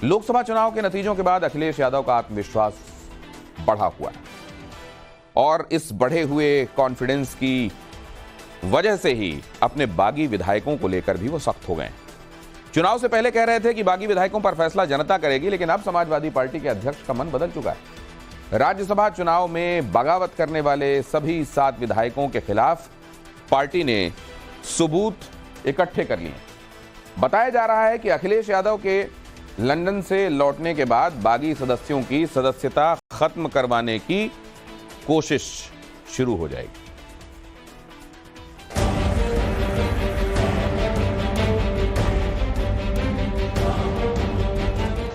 लोकसभा चुनाव के नतीजों के बाद अखिलेश यादव का आत्मविश्वास बढ़ा हुआ है और इस बढ़े हुए कॉन्फिडेंस की वजह से ही अपने बागी विधायकों को लेकर भी वो सख्त हो गए। चुनाव से पहले कह रहे थे कि बागी विधायकों पर फैसला जनता करेगी, लेकिन अब समाजवादी पार्टी के अध्यक्ष का मन बदल चुका है। राज्यसभा चुनाव में बगावत करने वाले सभी 7 विधायकों के खिलाफ पार्टी ने सबूत इकट्ठे कर लिए। बताया जा रहा है कि अखिलेश यादव के लंदन से लौटने के बाद बागी सदस्यों की सदस्यता खत्म करवाने की कोशिश शुरू हो जाएगी।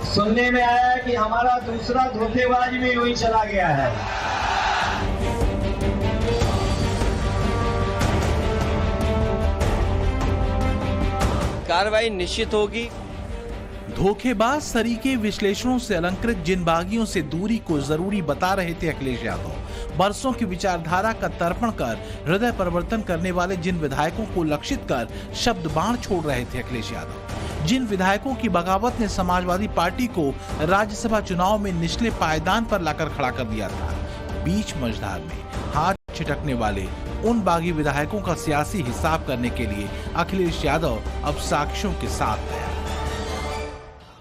सुनने में आया है कि हमारा दूसरा धोखेबाज भी यूं ही चला गया है। कार्रवाई निश्चित होगी। धोखेबाज तरीके विश्लेषणों से अलंकृत जिन बागियों से दूरी को जरूरी बता रहे थे अखिलेश यादव, बरसों की विचारधारा का तर्पण कर हृदय परिवर्तन करने वाले जिन विधायकों को लक्षित कर शब्द बाण छोड़ रहे थे अखिलेश यादव, जिन विधायकों की बगावत ने समाजवादी पार्टी को राज्यसभा चुनाव में निचले पायदान पर लाकर खड़ा कर दिया था, बीच मझधार में हाथ छिटकने वाले उन बागी विधायकों का सियासी हिसाब करने के लिए अखिलेश यादव अब साक्ष्यों के साथ है।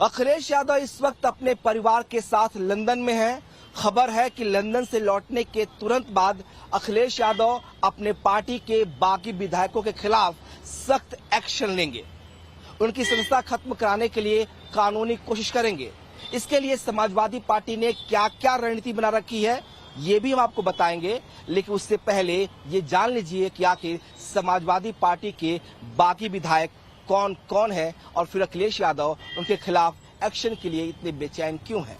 अखिलेश यादव इस वक्त अपने परिवार के साथ लंदन में हैं। खबर है कि लंदन से लौटने के तुरंत बाद अखिलेश यादव अपने पार्टी के बागी विधायकों के खिलाफ सख्त एक्शन लेंगे। उनकी सदस्यता खत्म कराने के लिए कानूनी कोशिश करेंगे। इसके लिए समाजवादी पार्टी ने क्या क्या रणनीति बना रखी है ये भी हम आपको बताएंगे, लेकिन उससे पहले ये जान लीजिए कि आखिर समाजवादी पार्टी के बागी विधायक कौन कौन है और फिर अखिलेश यादव उनके खिलाफ एक्शन के लिए इतने बेचैन क्यों हैं।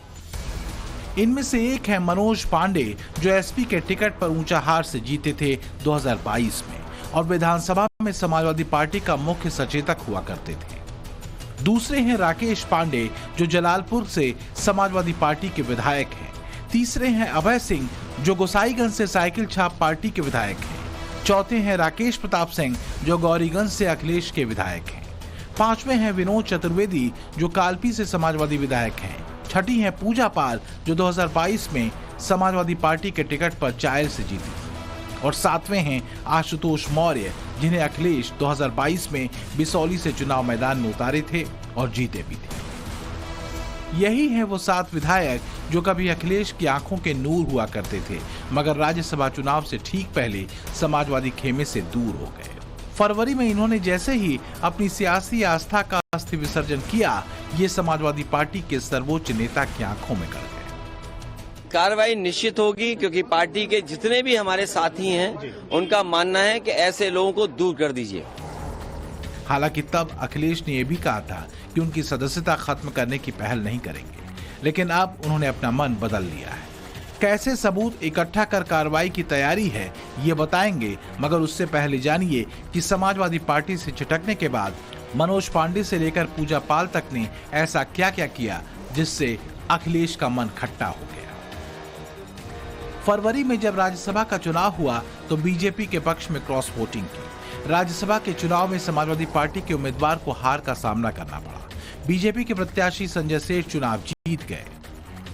इनमें से एक है मनोज पांडे, जो एसपी के टिकट पर ऊंचा हार से जीते थे 2022 में और विधानसभा में समाजवादी पार्टी का मुख्य सचेतक हुआ करते थे। दूसरे हैं राकेश पांडे, जो जलालपुर से समाजवादी पार्टी के विधायक हैं। तीसरे हैं अभय सिंह, जो गोसाईगंज से साइकिल छाप पार्टी के विधायक हैं। चौथे हैं राकेश प्रताप सिंह, जो गौरीगंज से अखिलेश के विधायक हैं। पांचवें हैं विनोद चतुर्वेदी, जो कालपी से समाजवादी विधायक हैं। छठी हैं पूजा पाल, जो 2022 में समाजवादी पार्टी के टिकट पर चायल से जीती थी। और सातवें हैं आशुतोष मौर्य, जिन्हें अखिलेश 2022 में बिसौली से चुनाव मैदान में उतारे थे और जीते भी थे। यही है वो 7 विधायक जो कभी अखिलेश की आंखों के नूर हुआ करते थे, मगर राज्यसभा चुनाव से ठीक पहले समाजवादी खेमे से दूर हो गए। फरवरी में इन्होंने जैसे ही अपनी सियासी आस्था का अस्थि विसर्जन किया, ये समाजवादी पार्टी के सर्वोच्च नेता की आंखों में गड़ गए। कार्रवाई निश्चित होगी, क्योंकि पार्टी के जितने भी हमारे साथी हैं उनका मानना है कि ऐसे लोगों को दूर कर दीजिए। हालांकि तब अखिलेश ने यह भी कहा था कि उनकी सदस्यता खत्म करने की पहल नहीं करेंगे, लेकिन अब उन्होंने अपना मन बदल लिया है। कैसे सबूत इकट्ठा कर कार्रवाई की तैयारी है ये बताएंगे, मगर उससे पहले जानिए कि समाजवादी पार्टी से छिटकने के बाद मनोज पांडे से लेकर पूजा पाल तक ने ऐसा क्या क्या किया जिससे अखिलेश का मन खट्टा हो गया। फरवरी में जब राज्यसभा का चुनाव हुआ तो बीजेपी के पक्ष में क्रॉस वोटिंग की। राज्यसभा के चुनाव में समाजवादी पार्टी के उम्मीदवार को हार का सामना करना पड़ा। बीजेपी के प्रत्याशी संजय सेठ चुनाव जीत गए।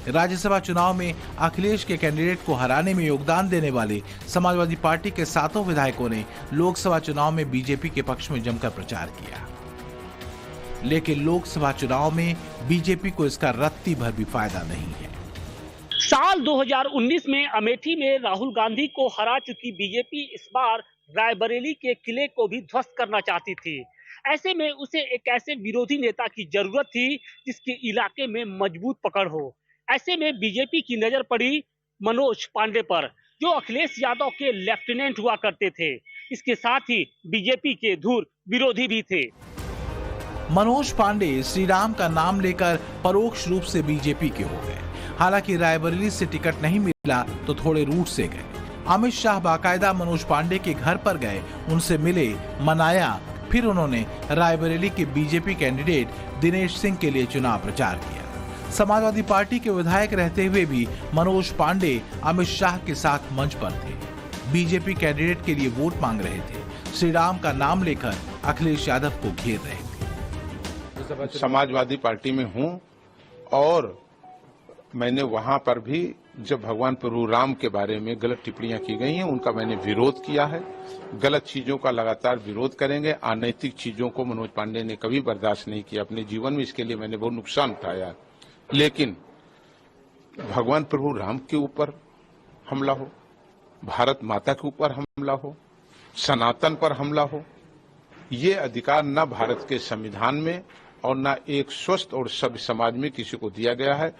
राज्यसभा चुनाव में अखिलेश के कैंडिडेट को हराने में योगदान देने वाले समाजवादी पार्टी के 7 विधायकों ने लोकसभा चुनाव में बीजेपी के पक्ष में जमकर प्रचार किया, लेकिन लोकसभा चुनाव में बीजेपी को इसका रत्ती भर भी फायदा नहीं है। साल 2019 में अमेठी में राहुल गांधी को हरा चुकी बीजेपी इस बार रायबरेली के किले को भी ध्वस्त करना चाहती थी। ऐसे में उसे एक ऐसे विरोधी नेता की जरूरत थी जिसके इलाके में मजबूत पकड़ हो। ऐसे में बीजेपी की नजर पड़ी मनोज पांडे पर, जो अखिलेश यादव के लेफ्टिनेंट हुआ करते थे। इसके साथ ही बीजेपी के धुर विरोधी भी थे। मनोज पांडे श्री राम का नाम लेकर परोक्ष रूप से बीजेपी के हो गए। हालांकि रायबरेली से टिकट नहीं मिला तो थोड़े रूट से गए। अमित शाह बाकायदा मनोज पांडे के घर पर गए, उनसे मिले, मनाया। फिर उन्होंने रायबरेली के बीजेपी कैंडिडेट दिनेश सिंह के लिए चुनाव प्रचार किया। समाजवादी पार्टी के विधायक रहते हुए भी मनोज पांडे अमित शाह के साथ मंच पर थे। बीजेपी कैंडिडेट के लिए वोट मांग रहे थे। श्री राम का नाम लेकर अखिलेश यादव को घेर रहे थे। समाजवादी पार्टी में हूं और मैंने वहां पर भी जब भगवान प्रभु राम के बारे में गलत टिप्पणियां की गई हैं उनका मैंने विरोध किया है। गलत चीजों का लगातार विरोध करेंगे। अनैतिक चीजों को मनोज पांडे ने कभी बर्दाश्त नहीं किया अपने जीवन में, इसके लिए मैंने बहुत नुकसान उठाया। लेकिन भगवान प्रभु राम के ऊपर हमला हो, भारत माता के ऊपर हमला हो, सनातन पर हमला हो, ये अधिकार न भारत के संविधान में और न एक स्वस्थ और सभ्य समाज में किसी को दिया गया है।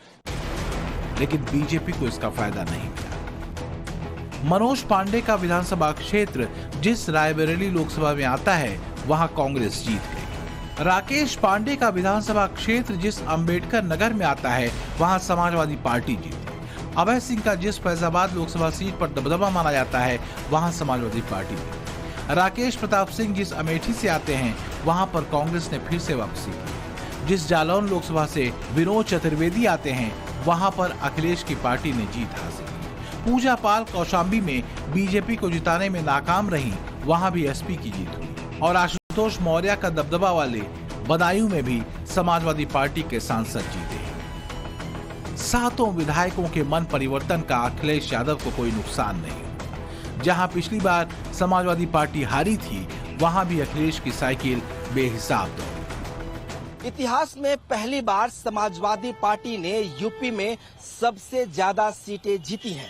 लेकिन बीजेपी को इसका फायदा नहीं मिला। मनोज पांडे का विधानसभा क्षेत्र जिस रायबरेली लोकसभा में आता है वहां कांग्रेस जीत गई। राकेश पांडे का विधानसभा क्षेत्र जिस अंबेडकर नगर में आता है वहां समाजवादी पार्टी जीती। अभय सिंह का जिस फैजाबाद लोकसभा सीट पर दबदबा माना जाता है वहां समाजवादी पार्टी जीती। राकेश प्रताप सिंह जिस अमेठी से आते हैं वहां पर कांग्रेस ने फिर से वापसी की। जिस जालौन लोकसभा से विनोद चतुर्वेदी आते हैं वहां पर अखिलेश की पार्टी ने जीत हासिल की। पूजा पाल कौशाम्बी में बीजेपी को जिताने में नाकाम रही, वहां भी एसपी की जीत हुई। और आशुतोष मौर्य का दबदबा वाले बदायूं में भी समाजवादी पार्टी के सांसद जीते। सातों विधायकों के मन परिवर्तन का अखिलेश यादव को कोई नुकसान नहीं हुआ। जहां पिछली बार समाजवादी पार्टी हारी थी वहां भी अखिलेश की साइकिल बेहिसाब दौड़ी। इतिहास में पहली बार समाजवादी पार्टी ने यूपी में सबसे ज्यादा सीटें जीती हैं।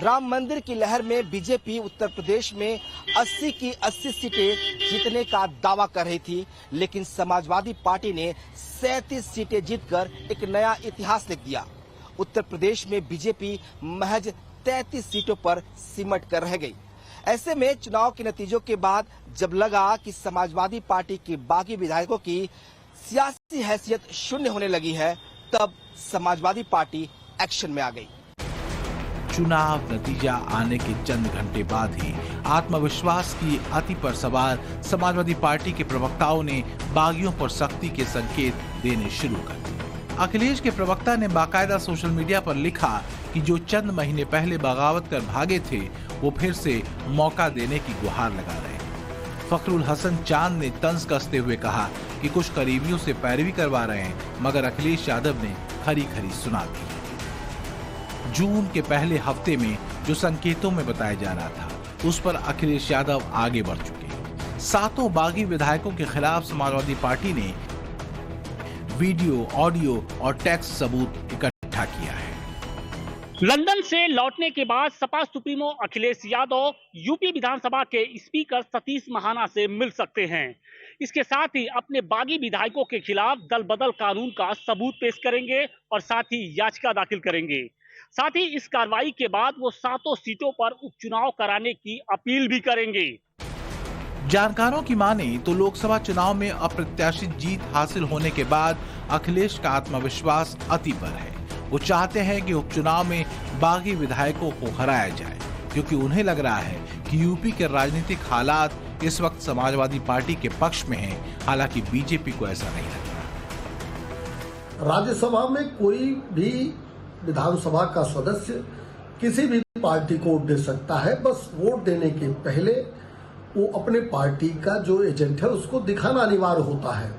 राम मंदिर की लहर में बीजेपी उत्तर प्रदेश में 80 की 80 सीटें जीतने का दावा कर रही थी, लेकिन समाजवादी पार्टी ने 37 सीटें जीतकर एक नया इतिहास लिख दिया। उत्तर प्रदेश में बीजेपी महज 33 सीटों पर सिमट कर रह गई। ऐसे में चुनाव के नतीजों के बाद जब लगा कि समाजवादी पार्टी के बागी विधायकों की सियासी हैसियत शून्य होने लगी है, तब समाजवादी पार्टी एक्शन में आ गई। चुनाव नतीजा आने के चंद घंटे बाद ही आत्मविश्वास की अति पर सवार समाजवादी पार्टी के प्रवक्ताओं ने बागियों पर सख्ती के संकेत देने शुरू कर दिए। अखिलेश के प्रवक्ता ने बाकायदा सोशल मीडिया पर लिखा कि जो चंद महीने पहले बगावत कर भागे थे वो फिर से मौका देने की गुहार लगा रहे हैं। फखरुल हसन चांद ने तंज कसते हुए कहा कि कुछ करीबियों से पैरवी करवा रहे हैं, मगर अखिलेश यादव ने खरी खरी सुना दी। जून के पहले हफ्ते में जो संकेतों में बताया जा रहा था उस पर अखिलेश यादव आगे बढ़ चुके। सातों बागी विधायकों के खिलाफ समाजवादी पार्टी ने वीडियो, ऑडियो और टेक्स्ट सबूत इकट्ठा किया है। लंदन से लौटने के बाद सपा सुप्रीमो अखिलेश यादव यूपी विधानसभा के स्पीकर सतीश महाना से मिल सकते हैं। इसके साथ ही अपने बागी विधायकों के खिलाफ दल बदल कानून का सबूत पेश करेंगे और साथ ही याचिका दाखिल करेंगे। साथ ही इस कार्रवाई के बाद वो सातों सीटों पर उपचुनाव कराने की अपील भी करेंगे। जानकारों की माने तो लोकसभा चुनाव में अप्रत्याशित जीत हासिल होने के बाद अखिलेश का आत्मविश्वास अति पर है। वो चाहते हैं कि उपचुनाव में बागी विधायकों को हराया जाए, क्योंकि उन्हें लग रहा है कि यूपी के राजनीतिक हालात इस वक्त समाजवादी पार्टी के पक्ष में हैं, हालांकि बीजेपी को ऐसा नहीं लगता। राज्यसभा में कोई भी विधानसभा का सदस्य किसी भी पार्टी को वोट दे सकता है, बस वोट देने के पहले वो अपने पार्टी का जो एजेंट है उसको दिखाना अनिवार्य होता है।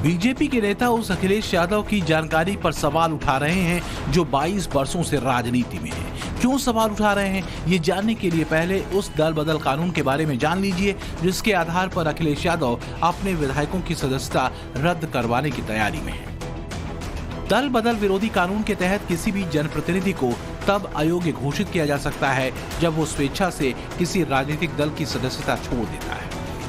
बीजेपी के नेता उस अखिलेश यादव की जानकारी पर सवाल उठा रहे हैं जो 22 वर्षों से राजनीति में है। क्यों सवाल उठा रहे हैं, ये जानने के लिए पहले उस दल बदल कानून के बारे में जान लीजिए जिसके आधार पर अखिलेश यादव अपने विधायकों की सदस्यता रद्द करवाने की तैयारी में है। दल बदल विरोधी कानून के तहत किसी भी जनप्रतिनिधि को तब अयोग्य घोषित किया जा सकता है जब वो स्वेच्छा से किसी राजनीतिक दल की सदस्यता छोड़ देता है,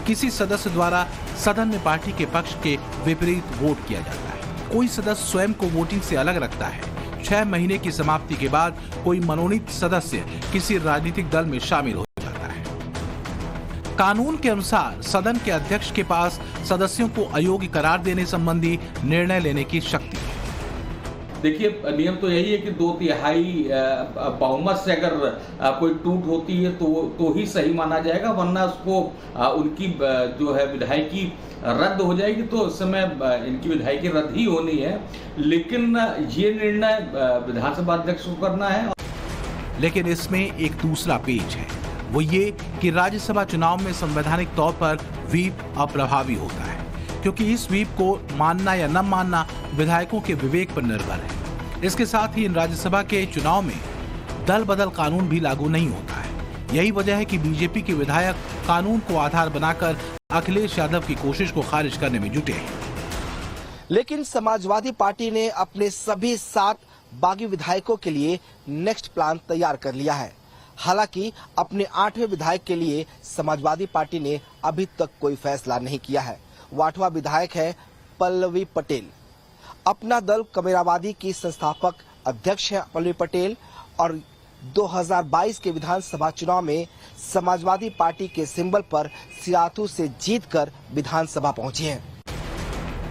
किसी सदस्य द्वारा सदन में पार्टी के पक्ष के विपरीत वोट किया जाता है, कोई सदस्य स्वयं को वोटिंग से अलग रखता है, 6 महीने की समाप्ति के बाद कोई मनोनीत सदस्य किसी राजनीतिक दल में शामिल हो जाता है। कानून के अनुसार सदन के अध्यक्ष के पास सदस्यों को अयोग्य करार देने संबंधी निर्णय लेने की शक्ति है। देखिए, नियम तो यही है कि 2/3 बहुमत से अगर कोई टूट होती है तो ही सही माना जाएगा, वरना उसको उनकी जो है विधायकी रद्द हो जाएगी, तो उस समय इनकी विधायकी रद्द ही होनी है। लेकिन ये निर्णय विधानसभा अध्यक्ष को करना है। लेकिन इसमें एक दूसरा पेच है, वो ये कि राज्यसभा चुनाव में संवैधानिक तौर पर व्हीप अप्रभावी होता है, क्योंकि इस स्वीप को मानना या न मानना विधायकों के विवेक पर निर्भर है। इसके साथ ही इन राज्यसभा के चुनाव में दल बदल कानून भी लागू नहीं होता है। यही वजह है कि बीजेपी के विधायक कानून को आधार बनाकर अखिलेश यादव की कोशिश को खारिज करने में जुटे हैं। लेकिन समाजवादी पार्टी ने अपने सभी 7 बागी विधायकों के लिए नेक्स्ट प्लान तैयार कर लिया है। हालांकि अपने 8वें विधायक के लिए समाजवादी पार्टी ने अभी तक कोई फैसला नहीं किया है। 8वां विधायक है पल्लवी पटेल। अपना दल कमेरावादी की संस्थापक अध्यक्ष है पल्लवी पटेल और 2022 के विधानसभा चुनाव में समाजवादी पार्टी के सिंबल पर सिराथू से जीतकर विधानसभा पहुंची हैं।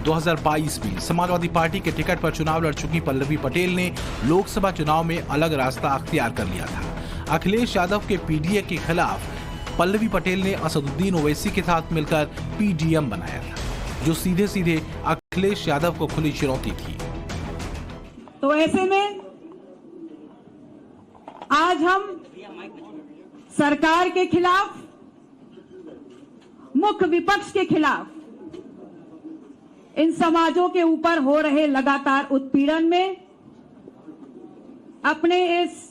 2022 में समाजवादी पार्टी के टिकट पर चुनाव लड़ चुकी पल्लवी पटेल ने लोकसभा चुनाव में अलग रास्ता अख्तियार कर लिया था। अखिलेश यादव के पीडीए के खिलाफ पल्लवी पटेल ने असदुद्दीन ओवैसी के साथ मिलकर पीडीएम बनाया था, जो सीधे सीधे अखिलेश यादव को खुली चुनौती थी। तो ऐसे में आज हम सरकार के खिलाफ, मुख्य विपक्ष के खिलाफ, इन समाजों के ऊपर हो रहे लगातार उत्पीड़न में अपने इस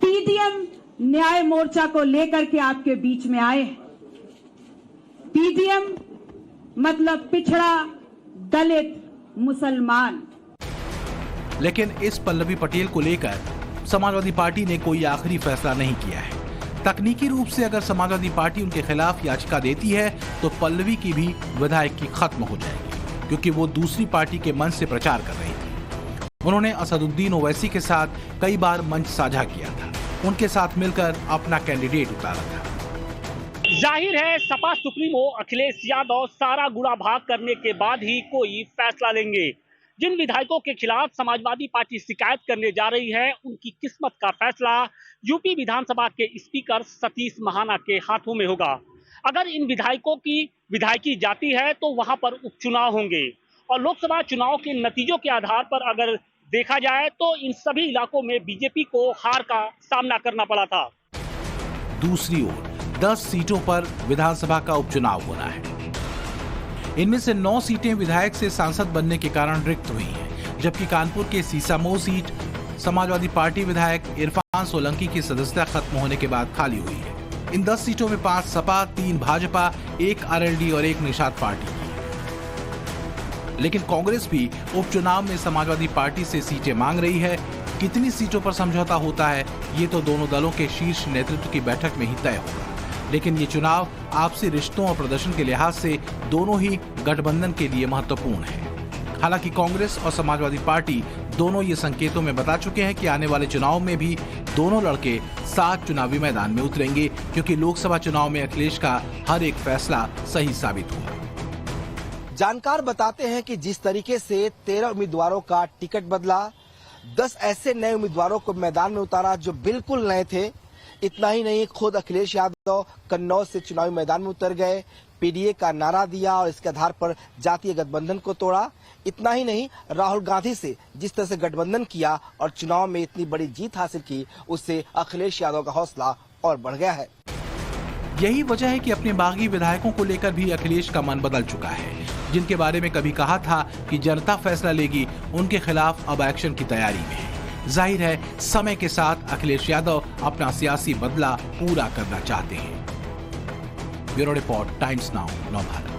पीडीएम न्याय मोर्चा को लेकर के आपके बीच में आए। पीडीएम मतलब पिछड़ा, दलित, मुसलमान। लेकिन इस पल्लवी पटेल को लेकर समाजवादी पार्टी ने कोई आखिरी फैसला नहीं किया है। तकनीकी रूप से अगर समाजवादी पार्टी उनके खिलाफ याचिका देती है तो पल्लवी की भी विधायकी खत्म हो जाएगी, क्योंकि वो दूसरी पार्टी के मंच से प्रचार कर रही थी। उन्होंने असदुद्दीन ओवैसी के साथ कई बार मंच साझा किया था, उनके साथ मिलकर अपना कैंडिडेट उतारा था। जाहिर है सपा सुप्रीमो अखिलेश यादव सारा गुड़ा भाग करने के बाद ही कोई फैसला लेंगे। जिन विधायकों के खिलाफ समाजवादी पार्टी शिकायत करने जा रही है, उनकी किस्मत का फैसला यूपी विधानसभा के स्पीकर सतीश महाना के हाथों में होगा। अगर इन विधायकों की विधायकी जाती है तो वहां पर उपचुनाव होंगे और लोकसभा चुनाव के नतीजों के आधार पर अगर देखा जाए तो इन सभी इलाकों में बीजेपी को हार का सामना करना पड़ा था। दूसरी ओर 10 सीटों पर विधानसभा का उपचुनाव होना है। इनमें से 9 सीटें विधायक से सांसद बनने के कारण रिक्त हुई हैं, जबकि कानपुर के सीसामऊ सीट समाजवादी पार्टी विधायक इरफान सोलंकी की सदस्यता खत्म होने के बाद खाली हुई है। इन 10 सीटों में 5 सपा, 3 भाजपा, 1 आरएलडी और 1 निषाद पार्टी की है। लेकिन कांग्रेस भी उपचुनाव में समाजवादी पार्टी से सीटें मांग रही है। कितनी सीटों पर समझौता होता है, ये तो दोनों दलों के शीर्ष नेतृत्व की बैठक में ही तय होगा। लेकिन ये चुनाव आपसी रिश्तों और प्रदर्शन के लिहाज से दोनों ही गठबंधन के लिए महत्वपूर्ण है। हालांकि कांग्रेस और समाजवादी पार्टी दोनों ये संकेतों में बता चुके हैं कि आने वाले चुनाव में भी दोनों लड़के साथ चुनावी मैदान में उतरेंगे, क्योंकि लोकसभा चुनाव में अखिलेश का हर एक फैसला सही साबित हुआ। जानकार बताते हैं कि जिस तरीके से 13 उम्मीदवारों का टिकट बदला, 10 ऐसे नए उम्मीदवारों को मैदान में उतारा जो बिल्कुल नए थे। इतना ही नहीं, खुद अखिलेश यादव कन्नौज से चुनावी मैदान में उतर गए, पीडीए का नारा दिया और इसके आधार पर जातीय गठबंधन को तोड़ा। इतना ही नहीं, राहुल गांधी से जिस तरह से गठबंधन किया और चुनाव में इतनी बड़ी जीत हासिल की, उससे अखिलेश यादव का हौसला और बढ़ गया है। यही वजह है कि अपने बागी विधायकों को लेकर भी अखिलेश का मन बदल चुका है। जिनके बारे में कभी कहा था कि जनता फैसला लेगी, उनके खिलाफ अब एक्शन की तैयारी में है। जाहिर है समय के साथ अखिलेश यादव अपना सियासी बदला पूरा करना चाहते हैं। ब्यूरो रिपोर्ट, टाइम्स नाउ, नव भारत।